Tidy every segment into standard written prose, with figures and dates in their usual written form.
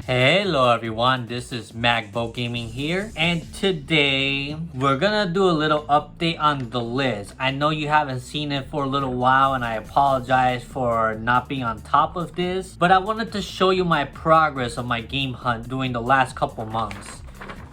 Hello everyone, this is Magbo Gaming here, and today we're gonna do a little update on the list. I know you haven't seen it for a little while and I apologize for not being on top of this, but I wanted to show you my progress of my game hunt during the last couple months.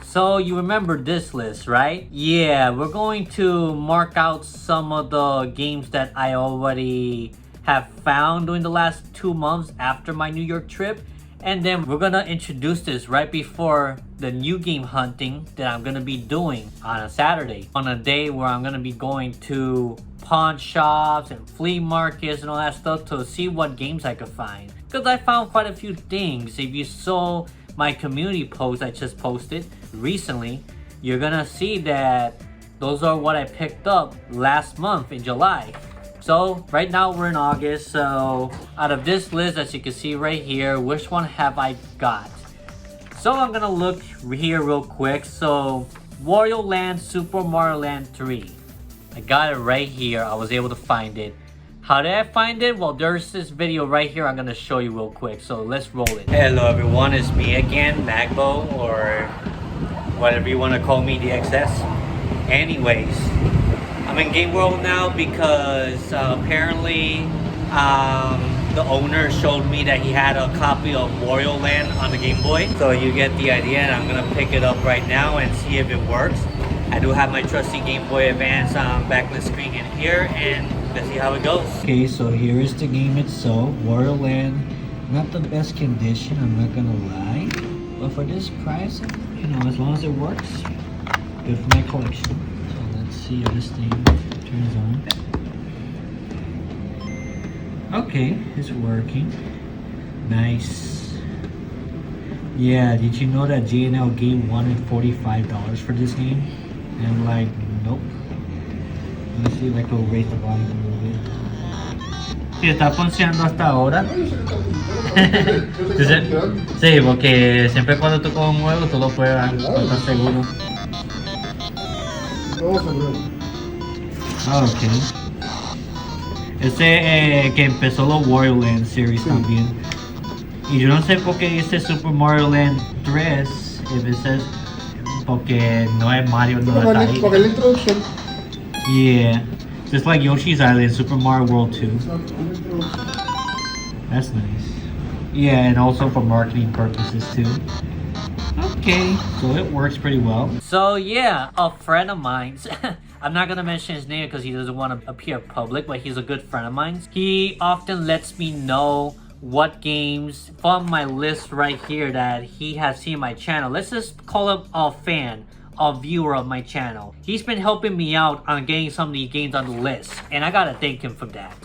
So you remember this list, right? Yeah, we're going to mark out some of the games that I already have found during the last 2 months after my New York trip. And then we're gonna introduce this right before the new game hunting that I'm gonna be doing on a Saturday. On a day where I'm gonna be going to pawn shops and flea markets and all that stuff to see what games I could find. Because I found quite a few things. If you saw my community post I just posted recently, you're gonna see that those are what I picked up last month in July. So right now we're in August, so out of this list, as you can see right here, which one have I got? So I'm gonna look here real quick. So Wario Land Super Mario Land 3, I got it right here. I was able to find it. How did I find it? Well, there's this video right here I'm gonna show you real quick, so let's roll it. Hello everyone, it's me again, Magbo, or whatever you want to call me, the XS. Anyways, I'm in Game World now because apparently the owner showed me that he had a copy of Wario Land on the Game Boy. So you get the idea, and I'm gonna pick it up right now and see if it works. I do have my trusty Game Boy Advance backlit screen in here, and let's see how it goes. Okay, so here is the game itself, Wario Land. Not the best condition, I'm not gonna lie, but for this price, you know, as long as it works, good for my collection. See if this thing turns on. Okay, it's working. Nice. Yeah, did you know that J&L Game wanted $45 for this game? And I'm like, nope. Let me see if I can raise the volume a little bit. Sí, está funcionando hasta ahora. Sí, porque siempre cuando tú coges un juego, tú lo pruebas, no estás seguro. Ah, ok. Ese que empezó los Wario Land series también. Y yo no sé por qué dice Super Mario Land 3 if it says, porque no es Mario, no está ahí. Porque la introducción. Yeah. Just like Yoshi's Island, Super Mario World 2. That's nice. Yeah, and also for marketing purposes too. Okay, so it works pretty well. So yeah, a friend of mine, I'm not gonna mention his name because he doesn't want to appear public, but he's a good friend of mine. He often lets me know what games from my list right here that he has seen my channel. Let's just call him a fan, a viewer of my channel. He's been helping me out on getting some of these games on the list, and I gotta thank him for that.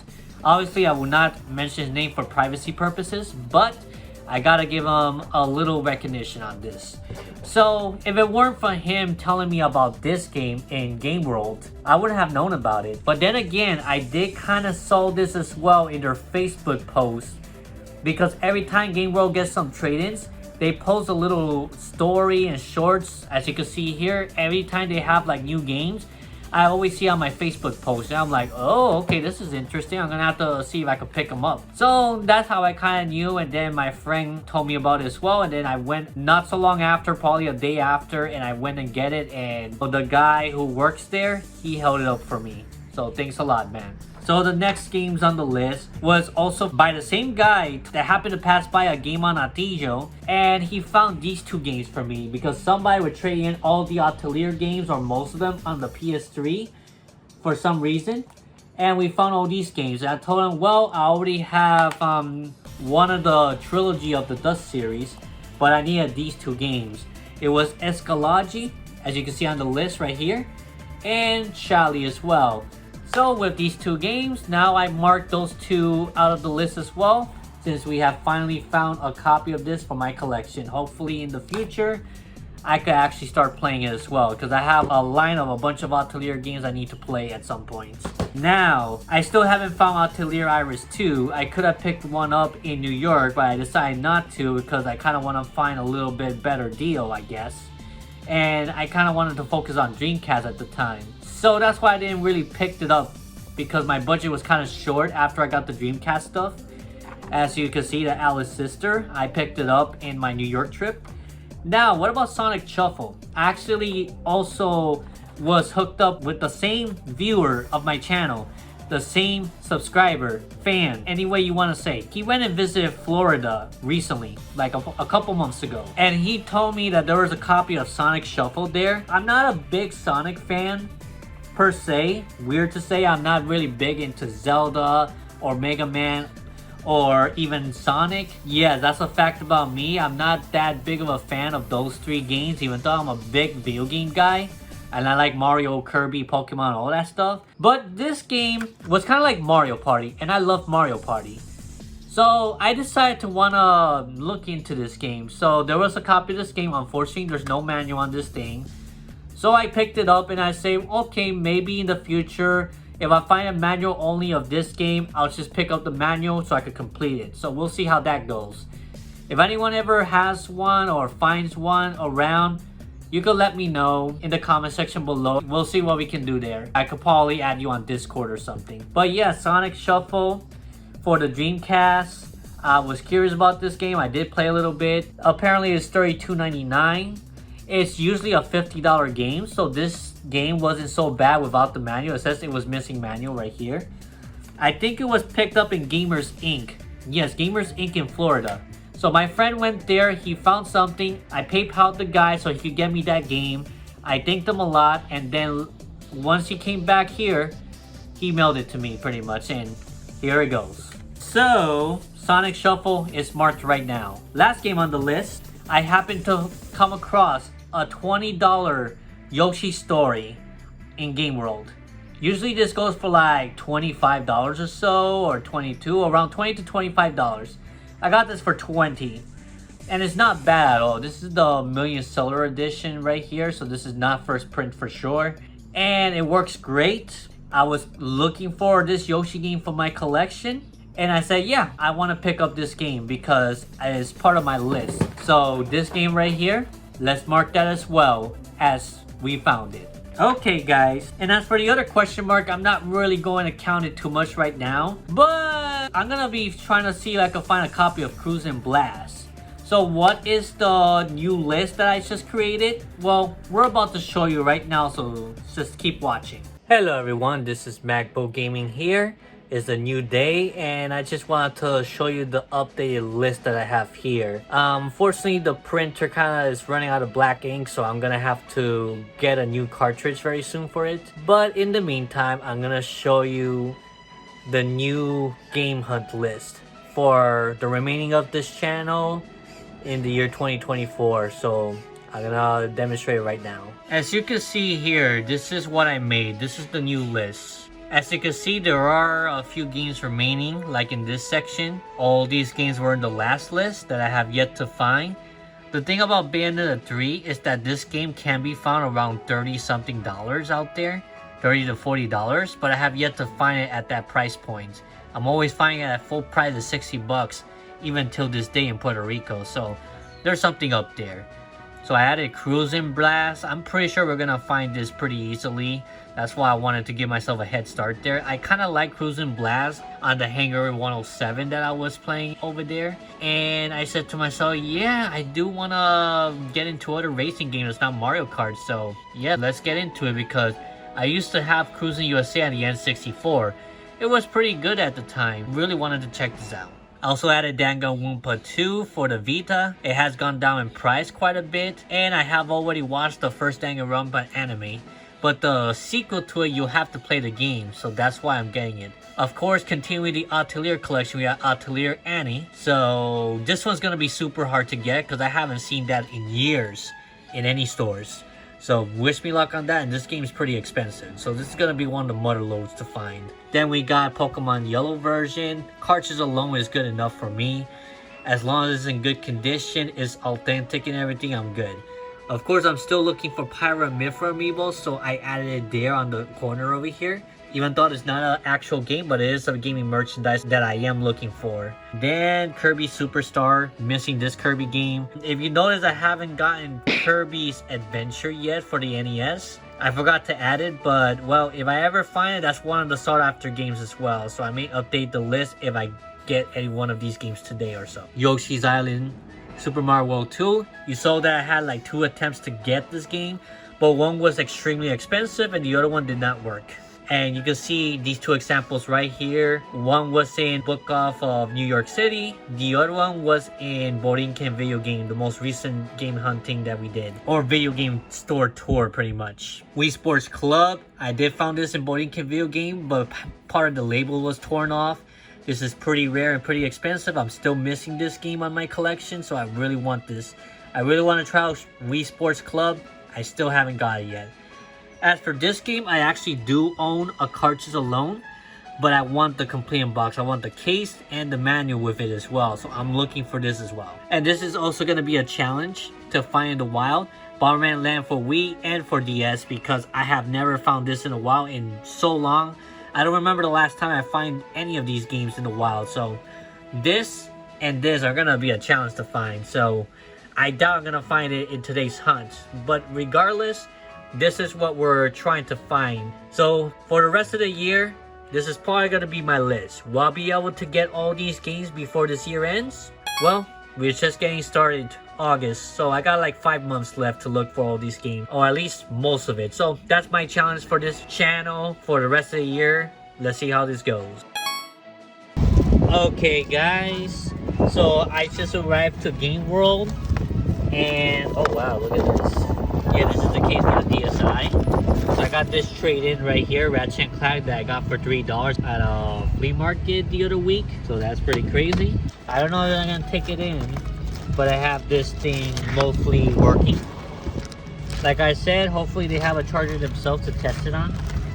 Obviously, I will not mention his name for privacy purposes, but I gotta give him a little recognition on this. So if it weren't for him telling me about this game in Game World, I wouldn't have known about it. But then again, I did kind of saw this as well in their Facebook post, because every time Game World gets some trade-ins, they post a little story and shorts. As you can see here, every time they have like new games, I always see on my Facebook post, and I'm like, oh, okay, this is interesting. I'm gonna have to see if I can pick them up. So that's how I kind of knew, and then my friend told me about it as well, and then I went not so long after, probably a day after, and I went and get it, and the guy who works there, he held it up for me. So thanks a lot, man. So the next games on the list was also by the same guy that happened to pass by a game on Hatillo, and he found these two games for me because somebody would trade in all the Atelier games, or most of them, on the PS3 for some reason, and we found all these games. And I told him, well, I already have one of the trilogy of the Dust series, but I needed these two games. It was Escalagi, as you can see on the list right here, and Shally as well. So with these two games, now I marked those two out of the list as well, since we have finally found a copy of this for my collection. Hopefully in the future, I could actually start playing it as well, because I have a line of a bunch of Atelier games I need to play at some point. Now, I still haven't found Atelier Iris 2. I could have picked one up in New York, but I decided not to because I kind of want to find a little bit better deal, I guess. And I kind of wanted to focus on Dreamcast at the time. So that's why I didn't really pick it up, because my budget was kind of short after I got the Dreamcast stuff. As you can see, the Alice sister, I picked it up in my New York trip. Now, what about Sonic Shuffle? I actually also was hooked up with the same viewer of my channel, the same subscriber, fan, any way you want to say. He went and visited Florida recently, like a couple months ago. And he told me that there was a copy of Sonic Shuffle there. I'm not a big Sonic fan per se. Weird to say, I'm not really big into Zelda or Mega Man or even Sonic. Yeah, that's a fact about me. I'm not that big of a fan of those three games, even though I'm a big video game guy. And I like Mario, Kirby, Pokemon, all that stuff. But this game was kind of like Mario Party, and I love Mario Party. So I decided to want to look into this game. So there was a copy of this game. Unfortunately, there's no manual on this thing. So I picked it up and I say, okay, maybe in the future, if I find a manual only of this game, I'll just pick up the manual so I could complete it. So we'll see how that goes. If anyone ever has one or finds one around, you can let me know in the comment section below. We'll see what we can do there. I could probably add you on Discord or something. But yeah, Sonic Shuffle for the Dreamcast. I was curious about this game. I did play a little bit. Apparently it's $32.99. It's usually a $50 game. So this game wasn't so bad without the manual. It says it was missing manual right here. I think it was picked up in Gamers Inc. Yes, Gamers Inc. in Florida. So my friend went there, he found something, I PayPal'd the guy so he could get me that game. I thanked him a lot, and then once he came back here, he mailed it to me pretty much, and here it goes. So, Sonic Shuffle is marked right now. Last game on the list, I happened to come across a $20 Yoshi Story in Game World. Usually this goes for like $25 or so, or $22, around $20 to $25. I got this for $20, and it's not bad at all. This is the Million Seller Edition right here, so this is not first print for sure. And it works great. I was looking for this Yoshi game for my collection, and I said, yeah, I want to pick up this game because it's part of my list. So this game right here, let's mark that as well as we found it. Okay guys, and as for the other question mark, I'm not really going to count it too much right now, but I'm gonna be trying to see if I can find a copy of Cruisin' Blast. So what is the new list that I just created? Well, we're about to show you right now, so just keep watching. Hello everyone, this is Magbo Gaming here. It's a new day, and I just wanted to show you the updated list that I have here. Fortunately, the printer kind of is running out of black ink, so I'm gonna have to get a new cartridge very soon for it. But in the meantime, I'm gonna show you the new Game Hunt list for the remaining of this channel in the year 2024. So I'm gonna demonstrate it right now. As you can see here, this is what I made. This is the new list. As you can see, there are a few games remaining, like in this section. All these games were in the last list that I have yet to find. The thing about Bayonetta 3 is that this game can be found around $30-something out there. $30 to $40, but I have yet to find it at that price point. I'm always finding it at full price of $60, even till this day in Puerto Rico, so there's something up there. So I added Cruisin' Blast. I'm pretty sure we're gonna find this pretty easily. That's why I wanted to give myself a head start there. I kind of like Cruisin' Blast on the Hangar 107 that I was playing over there. And I said to myself, yeah, I do want to get into other racing games. It's not Mario Kart. So yeah, let's get into it because I used to have Cruisin' USA on the N64. It was pretty good at the time. Really wanted to check this out. I also added Danganronpa 2 for the Vita. It has gone down in price quite a bit. And I have already watched the first Danganronpa anime. But the sequel to it, you have to play the game, so that's why I'm getting it. Of course, continuing the Atelier collection, we got Atelier Annie. So this one's gonna be super hard to get because I haven't seen that in years in any stores. So wish me luck on that, and this game is pretty expensive. So this is gonna be one of the mother loads to find. Then we got Pokemon Yellow version. Cartridge alone is good enough for me. As long as it's in good condition, it's authentic and everything, I'm good. Of course, I'm still looking for Pyra and Mythra amiibo, so I added it there on the corner over here. Even though it's not an actual game, but it is some gaming merchandise that I am looking for. Then Kirby Superstar, missing this Kirby game. If you notice, I haven't gotten Kirby's Adventure yet for the NES. I forgot to add it, but well, if I ever find it, that's one of the sought after games as well. So I may update the list if I get any one of these games today or so. Yoshi's Island, Super Mario World 2. You saw that I had like 2 attempts to get this game, but one was extremely expensive and the other one did not work. And you can see these 2 examples right here. One was in Book Off of New York City. The other one was in Borinquen Video Game, the most recent game hunting that we did. Or video game store tour, pretty much. Wii Sports Club. I did found this in Borinquen Video Game, but part of the label was torn off. This is pretty rare and pretty expensive. I'm still missing this game on my collection, so I really want this. I really want to try out Wii Sports Club. I still haven't got it yet. As for this game, I actually do own a cartridge alone, but I want the complete box. I want the case and the manual with it as well, so I'm looking for this as well. And this is also going to be a challenge to find in the wild. Bomberman Land for Wii and for DS, because I have never found this in a wild in so long. I don't remember the last time I find any of these games in the wild, so this and this are going to be a challenge to find. So I doubt I'm going to find it in today's hunt, but regardless, this is what we're trying to find. So for the rest of the year, this is probably going to be my list. Will I be able to get all these games before this year ends? Well, we're just getting started August, so I got like 5 months left to look for all these games, or at least most of it. So that's my challenge for this channel for the rest of the year. Let's see how this goes. Okay guys, so I just arrived to Game World, and oh wow, look at this. Yeah, this is the case for the DSi. So I got this trade-in right here, Ratchet & Clank, that I got for $3 at a flea market the other week. So that's pretty crazy. I don't know if I'm gonna take it in, but I have this thing mostly working. Like I said, hopefully they have a charger themselves to test it on,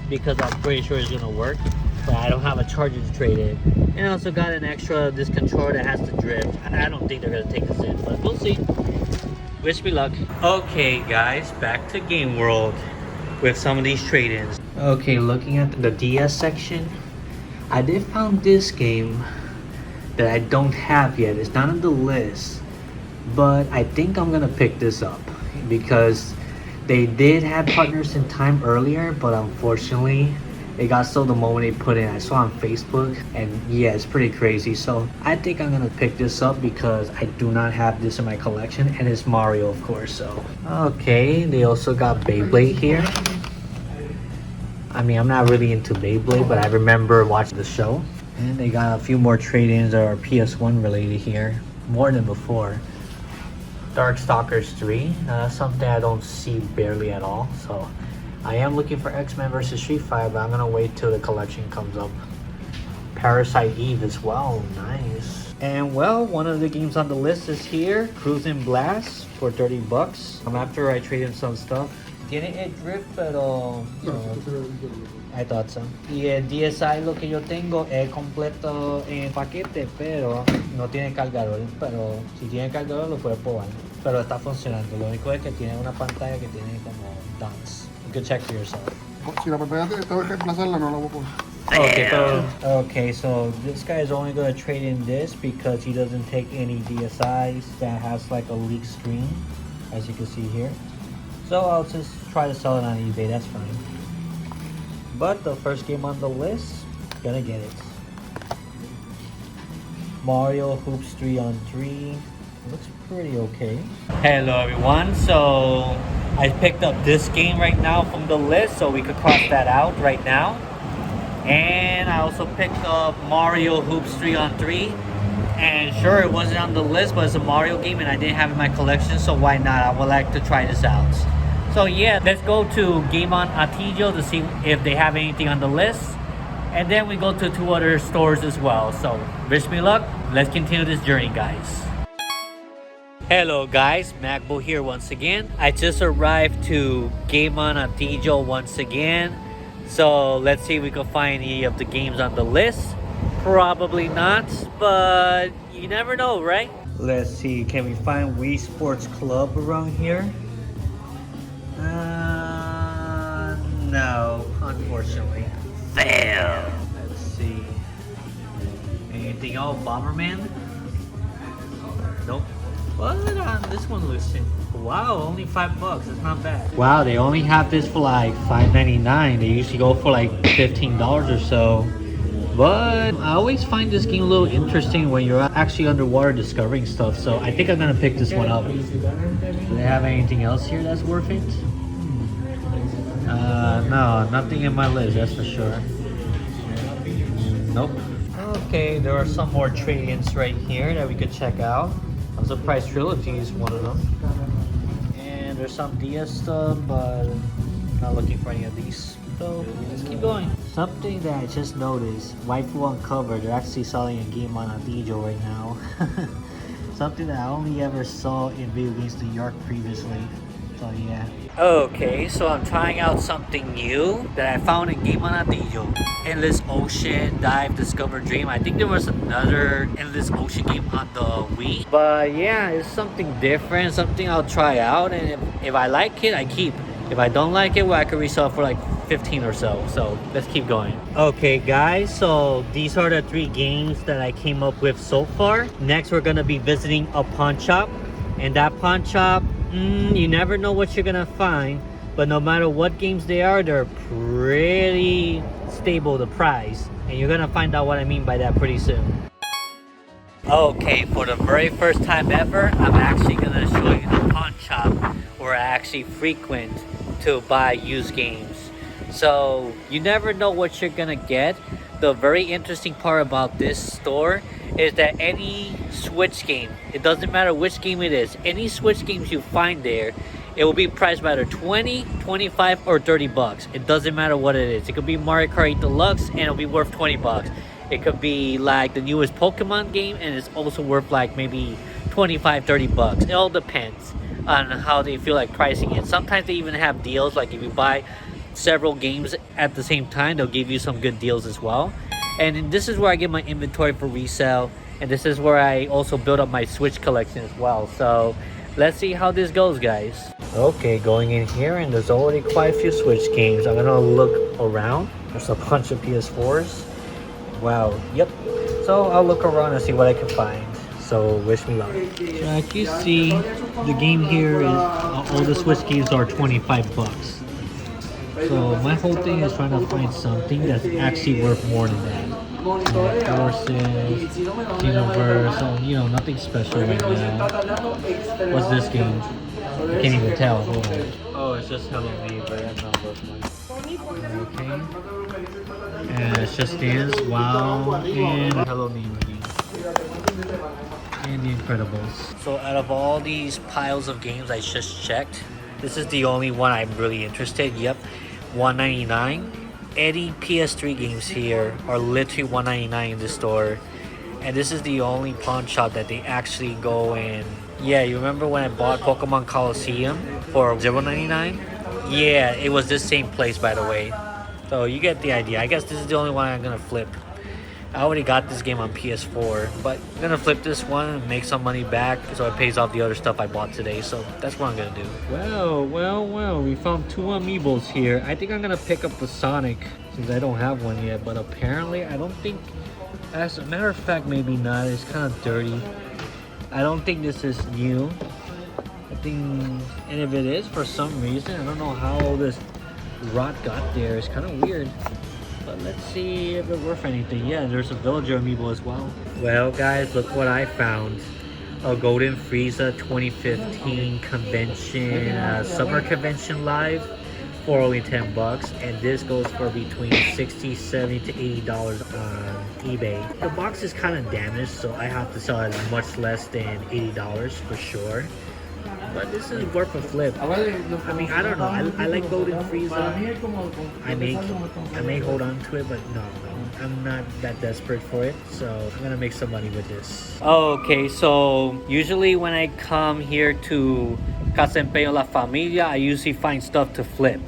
because I'm pretty sure it's gonna work. But I don't have a charger to trade in. And I also got an extra, this controller that has to drift. I don't think they're gonna take this in, but we'll see. Wish me luck. Okay guys, back to Game World with some of these trade-ins. Okay, looking at the DS section, I did found this game that I don't have yet. It's not on the list, but I think I'm gonna pick this up because they did have Partners in Time earlier, but unfortunately it got sold the moment they put in. I saw on Facebook, and yeah, it's pretty crazy. So I think I'm gonna pick this up because I do not have this in my collection, and it's Mario, of course. So okay, they also got Beyblade here. I mean, I'm not really into Beyblade, but I remember watching the show. And they got a few more trade-ins that are PS1 related here, more than before. Darkstalkers 3, that's something I don't see barely at all. So I am looking for X-Men vs Street Fighter, but I'm gonna wait till the collection comes up. Parasite Eve as well, nice. And well, one of the games on the list is here, Cruising Blast for $30. After I trade in some stuff. Tiene el drift, pero I thought so. Y el DSi lo que yo tengo es completo en paquete, pero no tiene cargador. Pero si tiene cargador lo puedes probar. Pero está funcionando. Lo único es que tiene una pantalla que tiene como dots. You can check for yourself. Si la pantalla tengo que reemplazarla, no la voy a poner. Okay, so this guy is only going to trade in this because he doesn't take any DSIs that has like a leaked screen, as you can see here. So I'll just try to sell it on eBay, that's fine. But the first game on the list, gonna get it. Mario Hoops 3 on 3. Looks pretty okay. Hello everyone, so I picked up this game right now from the list, so we could cross that out right now. And I also picked up Mario Hoops 3 on 3. And sure, it wasn't on the list, but it's a Mario game and I didn't have it in my collection, so why not? I would like to try this out. So yeah, let's go to Game Hunt Hatillo to see if they have anything on the list. And then we go to 2 other stores as well. So wish me luck. Let's continue this journey, guys. Hello guys, Magbo here once again. I just arrived to Game Hunt Hatillo once again. So let's see if we can find any of the games on the list. Probably not, but you never know, right? Let's see, can we find Wii Sports Club around here? No, unfortunately. Fail. Let's see. Anything else? Bomberman? Nope. What? This one looks in. Wow, only $5. It's not bad. Wow, they only have this for like $5.99. They usually go for like $15 or so. But I always find this game a little interesting when you're actually underwater discovering stuff. So I think I'm gonna pick this one up. Do they have anything else here that's worth it? No, nothing in my list, that's for sure. Nope. Okay, there are some more trade-ins right here that we could check out. I'm surprised Trilogy is one of them. And there's some DS stuff, but not looking for any of these. So let's keep going. Something that I just noticed, Waifu Uncovered, they're actually selling a game on Hatillo right now. Something that I only ever saw in Video Games New York previously. So yeah. Okay, so I'm trying out something new that I found in Game on Hatillo. Endless Ocean, Dive, Discover, Dream. I think there was another Endless Ocean game on the Wii. But yeah, it's something different, something I'll try out. And if I like it, I keep. If I don't like it, well, I could resell for like 15 or so. So let's keep going. Okay guys, so these are the 3 games that I came up with so far. Next, we're gonna be visiting a pawn shop. And that pawn shop, you never know what you're gonna find. But no matter what games they are, they're pretty stable, the price. And you're gonna find out what I mean by that pretty soon. Okay, for the very first time ever, I'm actually gonna show you the pawn shop where I actually frequent to buy used games. So you never know what you're gonna get. The very interesting part about this store is that any Switch game, it doesn't matter which game it is, any Switch games you find there, it will be priced by either 20, 25, or 30 bucks. It doesn't matter what it is. It could be Mario Kart 8 Deluxe and it'll be worth 20 bucks. It could be like the newest Pokemon game and it's also worth like maybe 25, 30 bucks. It all depends on how they feel like pricing it. Sometimes they even have deals, like if you buy several games at the same time, they'll give you some good deals as well. And this is where I get my inventory for resale, and this is where I also build up my Switch collection as well. So let's see how this goes, guys. Okay, going in here, and there's already quite a few Switch games. I'm gonna look around. There's a bunch of PS4s. Wow, yep. So I'll look around and see what I can find. So wish me luck. So as you see, the game here is all the Switch games are 25 bucks. So my whole thing is trying to find something that's actually worth more than that. Forces, Universe, so, you know, nothing special right now. What's this game? I can't even tell. Hold on. Oh, it's just Hello Me, but that's not worth much. Okay. And it's Just Dance, Wow, and Hello Me again. And The Incredibles. So out of all these piles of games I just checked, this is the only one I'm really interested. Yep, $1.99. Any PS3 games here are literally $1.99 in the store. And this is the only pawn shop that they actually go in. Yeah, you remember when I bought Pokemon Coliseum for $0.99? Yeah, it was this same place, by the way. So you get the idea. I guess this is the only one I'm gonna flip. I already got this game on PS4, but I'm gonna flip this one and make some money back so it pays off the other stuff I bought today. So that's what I'm gonna do. Well, we found 2 amiibos here. I think I'm gonna pick up the Sonic since I don't have one yet, but apparently I don't think, as a matter of fact, maybe not. It's kind of dirty. I don't think this is new. I think, and if it is, for some reason, I don't know how this rot got there. It's kind of weird. But let's see if it's worth anything. Yeah, there's a Villager amiibo as well. Well, guys, look what I found. A Golden Frieza 2015 convention, summer convention live for only 10 bucks. And this goes for between $60, $70 to $80 on eBay. The box is kind of damaged, so I have to sell it much less than $80 for sure. But this is worth a flip. I mean, I don't know. I like Golden Frieza. I may hold on to it, but no. I'm not that desperate for it. So I'm gonna make some money with this. Okay, so usually when I come here to Casa Empeño La Familia, I usually find stuff to flip.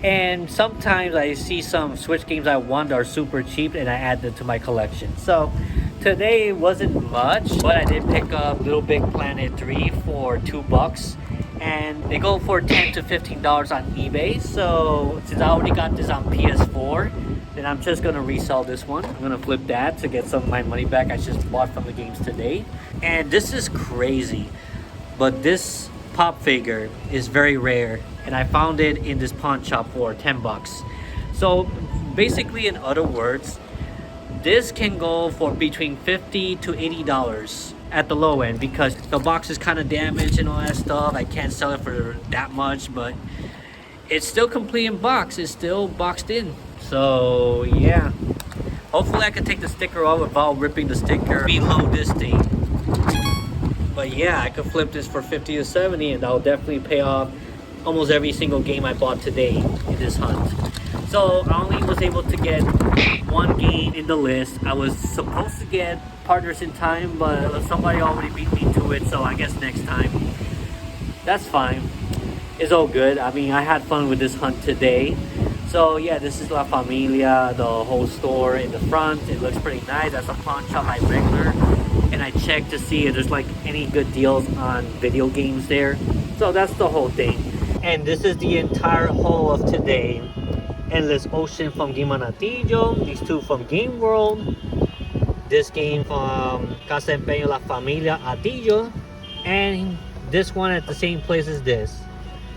And sometimes I see some Switch games I want that are super cheap and I add them to my collection. So today it wasn't much, but I did pick up Little Big Planet 3 for 2 bucks. And they go for $10 to $15 on eBay. So since I already got this on PS4, then I'm just gonna resell this one. I'm gonna flip that to get some of my money back I just bought from the games today. And this is crazy. but this pop figure is very rare, and I found it in this pawn shop for 10 bucks. So basically, in other words, this can go for between $50 to $80 at the low end, because the box is kind of damaged and all that stuff. I can't sell it for that much, but it's still complete in box. It's still boxed in. So yeah, hopefully I can take the sticker off without ripping the sticker below this thing. But yeah, I could flip this for 50 to 70, and that'll definitely pay off almost every single game I bought today in this hunt. So I only was able to get one game in the list. I was supposed to get Partners in Time, but somebody already beat me to it, so I guess next time. That's fine. It's all good. I mean, I had fun with this hunt today. So yeah, this is La Familia, the whole store in the front. It looks pretty nice. That's a pawn shop I regular. And I checked to see if there's like any good deals on video games there. So that's the whole thing. And this is the entire haul of today. Endless Ocean from Game Hunt Hatillo, these two from Game World, this game from Casa Empeño La Familia Hatillo, and this one at the same place as this.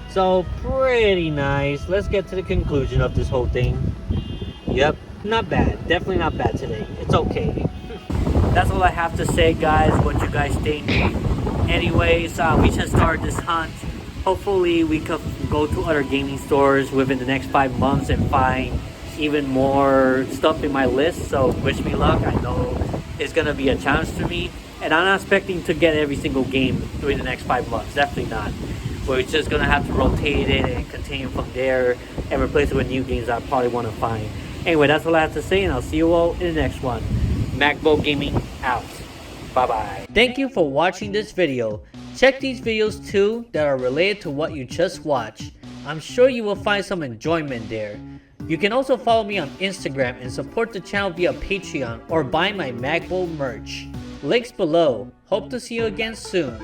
So pretty nice. Let's get to the conclusion of this whole thing. Yep, not bad. Definitely not bad today. It's okay. That's all I have to say, guys. What you guys think? Anyways, we just started this hunt. Hopefully we could go to other gaming stores within the next 5 months and find even more stuff in my list. So wish me luck. I know it's gonna be a challenge for me, and I'm not expecting to get every single game during the next 5 months. Definitely not. We're just gonna have to rotate it and continue from there and replace it with new games I probably want to find. Anyway, that's all I have to say, and I'll see you all in the next one. Magbo Gaming out. Bye bye. Thank you for watching this video. Check these videos too that are related to what you just watched. I'm sure you will find some enjoyment there. You can also follow me on Instagram and support the channel via Patreon or buy my Magbo merch. Links below. Hope to see you again soon.